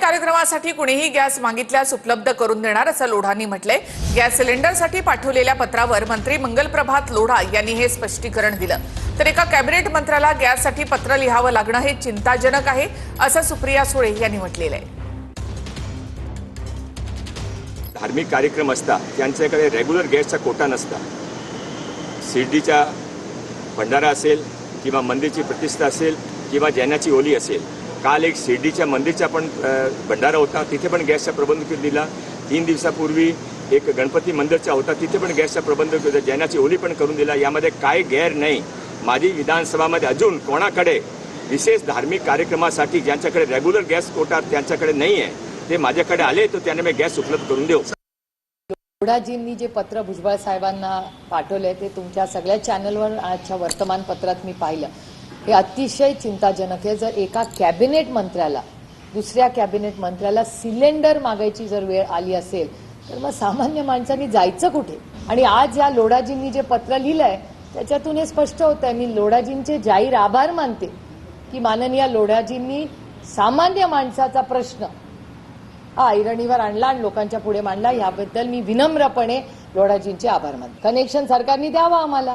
कार्यक्रमासाठी कुणीही गॅस मागितल्यास उपलब्ध करून देणार असं लोढांनी म्हटलंय। गॅस सिलेंडरसाठी पाठवलेल्या पत्रावर मंत्री मंगलप्रभात लोढा यांनी हे स्पष्टीकरण दिलं। तर एका कॅबिनेट मंत्र्याला गॅससाठी पत्र लिहावं लागणं हे चिंताजनक आहे असं सुप्रिया सुळे यांनी म्हटलेलं आहे। धार्मिक कार्यक्रम असता त्यांच्याकडे रेग्युलर गॅसचा कोटा नसता। शिर्डीचा भंडारा असेल किंवा मंदिरची प्रतिष्ठा असेल किंवा जैनाची ओली असेल, काल एक शिर्डीच्या मंदिरचा पण भंडारा होता, तिथे पण गॅसचा प्रबंध दिला। 3 दिवसापूर्वी एक गणपती मंदिरचा होता, तिथे पण गॅसचा प्रबंध केला, जैनाची ओली पण करून दिला। यामध्ये काय गैर नाही। माझी विधानसभामध्ये अजून कोणाकडे विशेष धार्मिक कार्यक्रमासाठी ज्यांच्याकडे रेग्युलर गॅस कोटा त्यांच्याकडे नाही आहे, ते माझ्याकडे आले तर त्यांना मी गॅस उपलब्ध करून देऊ। लोढाजींनी जे पत्र भुजबळ साहेबांना पाठवले ते तुमच्या सगळ्या चॅनलवर आजच्या वर्तमानपत्रात मी पाहिलं। हे अतिशय चिंताजनक आहे। जर एका कॅबिनेट मंत्र्याला दुसऱ्या कॅबिनेट मंत्र्याला सिलेंडर मागायची जर वेळ आली असेल तर मग सामान्य माणसांनी जायचं कुठे? आणि आज या लोढाजींनी जे पत्र लिहिलंय त्याच्यातून हे स्पष्ट होतंय। मी लोढाजींचे जाहीर आभार मानते की माननीय लोढाजींनी सामान्य माणसाचा प्रश्न ऐरणीवर आणला आणि लोकांच्या पुढे मांडला। याबद्दल मी विनम्रपणे लोढाजींचे आभार मानते। कनेक्शन सरकारने द्यावं आम्हाला।